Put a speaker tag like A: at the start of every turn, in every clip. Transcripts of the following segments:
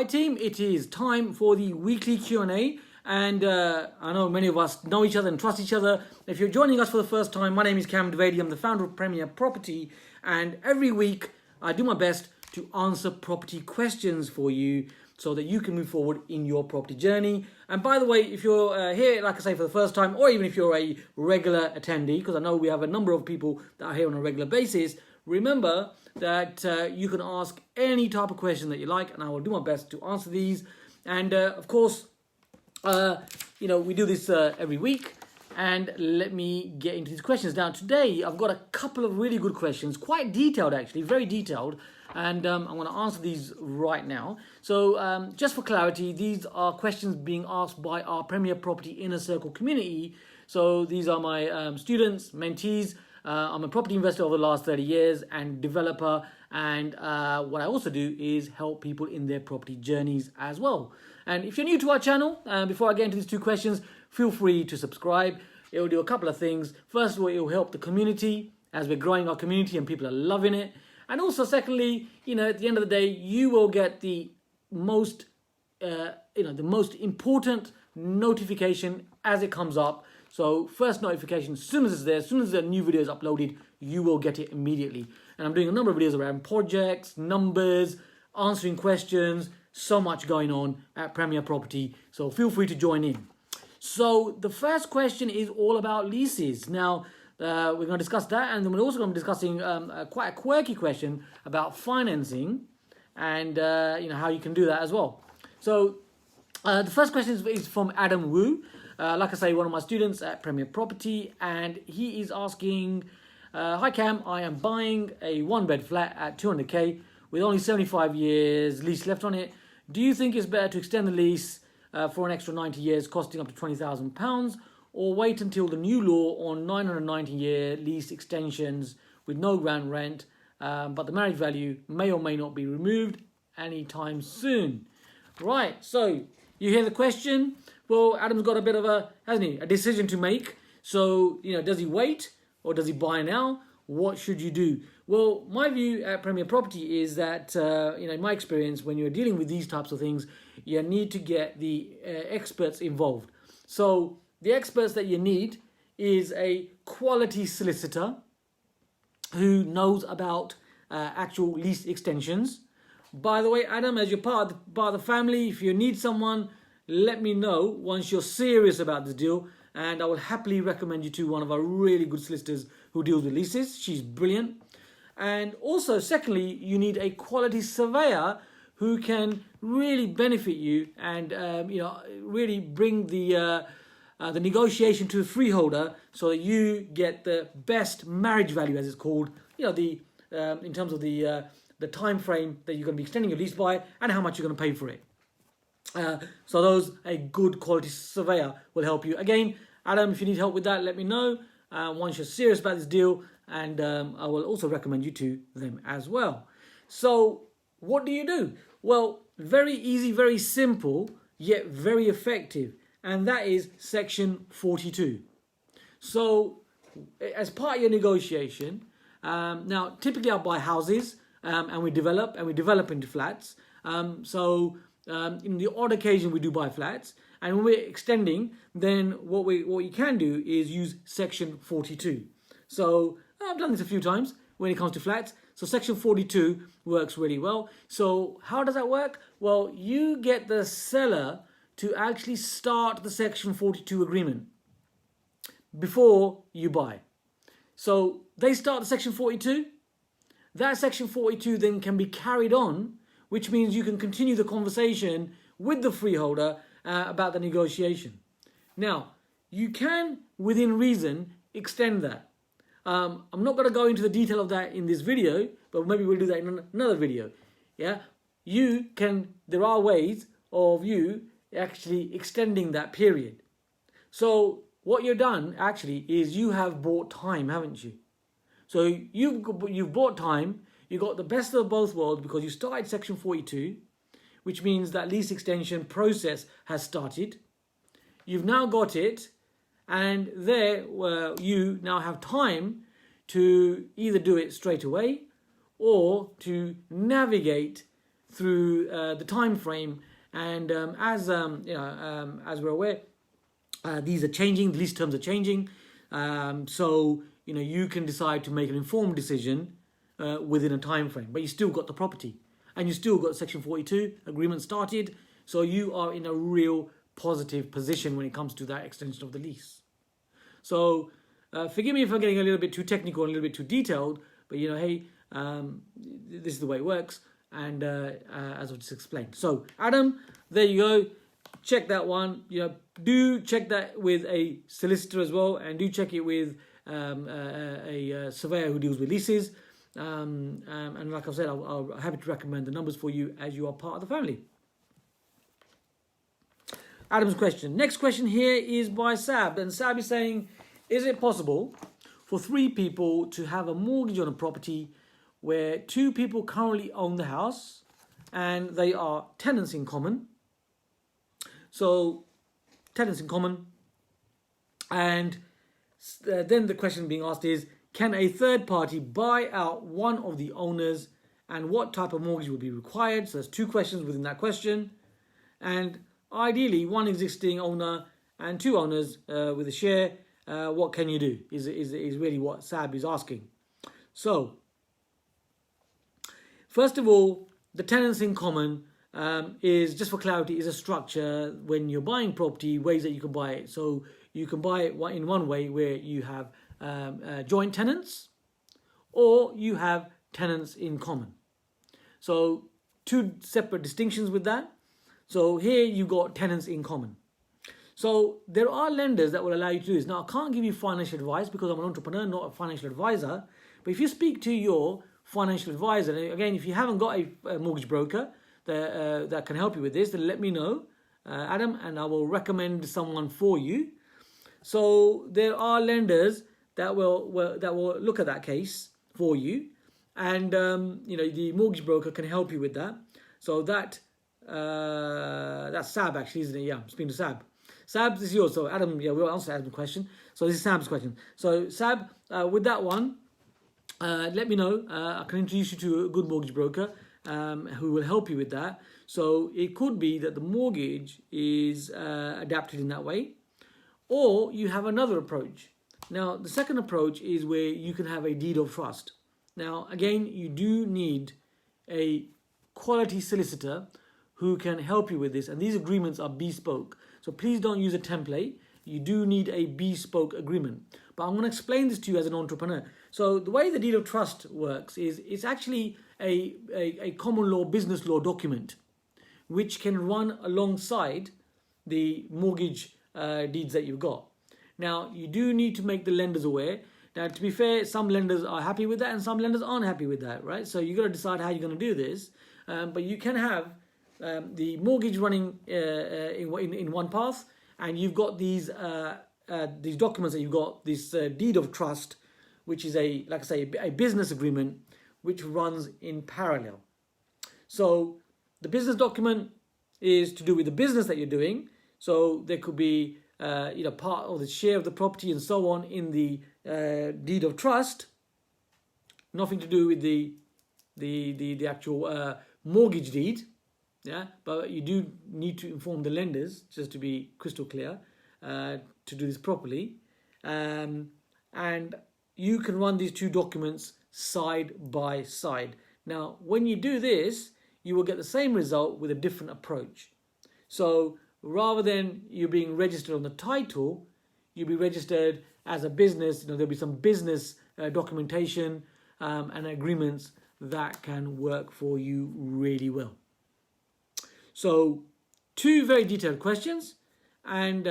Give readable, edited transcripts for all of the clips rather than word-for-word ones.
A: Hi team, it is time for the weekly Q&A, and I know many of us know each other and trust each other. If you're joining us for the first time, my name is Kam Dovedi. I'm the founder of Premier Property, and every week I do my best to answer property questions for you so that you can move forward in your property journey. And by the way, if you're here, like I say, for the first time, or even if you're a regular attendee, because I know we have a number of people that are here on a regular basis, remember that you can ask any type of question that you like, and I will do my best to answer these. And of course, we do this every week. And let me get into these questions. Now, today I've got a couple of really good questions, quite detailed actually, very detailed. And I'm going to answer these right now. So just for clarity, these are questions being asked by our Premier Property Inner Circle community. So these are my students, mentees. I'm a property investor over the last 30 years and developer. And what I also do is help people in their property journeys as well. And if you're new to our channel, before I get into these two questions, feel free to subscribe. It will do a couple of things. First of all, it will help the community as we're growing our community and people are loving it. And also, secondly, at the end of the day, you will get the most, the most important notification as it comes up. So first notification, as soon as it's there, as soon as a new video is uploaded, you will get it immediately. And I'm doing a number of videos around projects, numbers, answering questions, so much going on at Premier Property. So feel free to join in. So the first question is all about leases. Now, we're going to discuss that, and then we're also going to be discussing quite a quirky question about financing and how you can do that as well. So the first question is from Adam Wu. Like I say, one of my students at Premier Property, and he is asking, hi Cam, I am buying a one-bed flat at 200k with only 75 years lease left on it. Do you think it's better to extend the lease for an extra 90 years costing up to £20,000, or wait until the new law on 990-year lease extensions with no ground rent, but the marriage value may or may not be removed anytime soon? Right, so you hear the question. Well, Adam's got a bit of a decision to make. So, does he wait or does he buy now? What should you do? Well, my view at Premier Property is that, in my experience, when you're dealing with these types of things, you need to get the experts involved. So the experts that you need is a quality solicitor who knows about actual lease extensions. By the way, Adam, as you're part of the family, if you need someone, let me know once you're serious about this deal, and I will happily recommend you to one of our really good solicitors who deals with leases. She's brilliant. And also, secondly, you need a quality surveyor who can really benefit you and really bring the negotiation to the freeholder so that you get the best marriage value, as it's called. In terms of the time frame that you're going to be extending your lease by and how much you're going to pay for it. So a good quality surveyor will help you. Again, Adam, if you need help with that, let me know once you're serious about this deal, and I will also recommend you to them as well. So what do you do? Well, very easy, very simple, yet very effective, and that is Section 42. So as part of your negotiation, now typically I buy houses and we develop into flats. In the odd occasion we do buy flats, and when we're extending, then what you can do is use Section 42. So I've done this a few times when it comes to flats. So Section 42 works really well. So how does that work? Well, you get the seller to actually start the Section 42 agreement before you buy. So they start the Section 42. That Section 42 then can be carried on, which means you can continue the conversation with the freeholder about the negotiation. Now, you can, within reason, extend that. I'm not going to go into the detail of that in this video, but maybe we'll do that in another video. Yeah, there are ways of you actually extending that period. So what you've done actually is you have bought time, haven't you? So you've bought time. You got the best of both worlds because you started Section 42, which means that lease extension process has started. You've now got it, and you now have time to either do it straight away or to navigate through the time frame. And as we're aware, these are changing. The lease terms are changing. So you can decide to make an informed decision within a time frame, but you still got the property, and you still got Section 42 agreement started. So you are in a real positive position when it comes to that extension of the lease. So forgive me if I'm getting a little bit too technical and a little bit too detailed, but hey, this is the way it works. And as I've just explained. So Adam, there you go. Check that one. Do check that with a solicitor as well, and do check it with a surveyor who deals with leases. And like I've said, I'm happy to recommend the numbers for you as you are part of the family. Adam's question. Next question here is by Sab, and Sab is saying, is it possible for 3 people to have a mortgage on a property where 2 people currently own the house and they are tenants in common? So, tenants in common. And then the question being asked is, can a third party buy out one of the owners, and what type of mortgage would be required? So there's 2 questions within that question. And ideally, 1 existing owner and 2 owners with a share. What can you do is really what Sab is asking. So, first of all, the tenants in common is, just for clarity, is a structure when you're buying property, ways that you can buy it. So you can buy it in one way where you have joint tenants, or you have tenants in common. So 2 separate distinctions with that. So here you got tenants in common. So there are lenders that will allow you to do this. Now, I can't give you financial advice because I'm an entrepreneur, not a financial advisor. But if you speak to your financial advisor, and again, if you haven't got a mortgage broker that can help you with this, then let me know, Adam, and I will recommend someone for you. So there are lenders that will look at that case for you, and the mortgage broker can help you with that. So that's Sab, actually, isn't it? Yeah, I'm speaking to Sab. Sab, this is yours. So Adam, we'll answer Adam's question. So this is Sab's question. So Sab, with that one, let me know. I can introduce you to a good mortgage broker who will help you with that. So it could be that the mortgage is adapted in that way, or you have another approach. Now, the second approach is where you can have a deed of trust. Now, again, you do need a quality solicitor who can help you with this, and these agreements are bespoke. So please don't use a template. You do need a bespoke agreement. But I'm going to explain this to you as an entrepreneur. So the way the deed of trust works is it's actually a common law, business law document, which can run alongside the mortgage deeds that you've got. Now, you do need to make the lenders aware. Now, to be fair, some lenders are happy with that and some lenders aren't happy with that, right? So you've got to decide how you're going to do this. But you can have the mortgage running in one path, and you've got these documents that you've got, this deed of trust, which is a business agreement which runs in parallel. So the business document is to do with the business that you're doing. So there could be part of the share of the property and so on in the deed of trust. Nothing to do with the actual mortgage deed. Yeah, but you do need to inform the lenders, just to be crystal clear, to do this properly. And you can run these 2 documents side by side. Now, when you do this, you will get the same result with a different approach. So rather than you being registered on the title, you'll be registered as a business. There'll be some business documentation and agreements that can work for you really well. So 2 very detailed questions and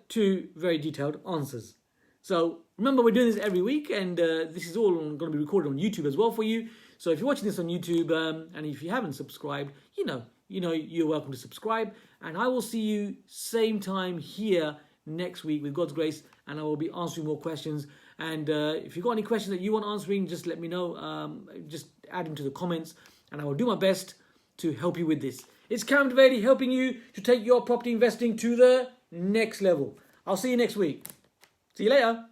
A: 2 very detailed answers. So remember, we're doing this every week, and this is all going to be recorded on YouTube as well for you. So if you're watching this on YouTube and if you haven't subscribed, you're welcome to subscribe. And I will see you same time here next week with God's grace, and I will be answering more questions. And if you've got any questions that you want answering, just let me know. Just add them to the comments, and I will do my best to help you with this. It's Kam Dovedi helping you to take your property investing to the next level. I'll see you next week. See you later.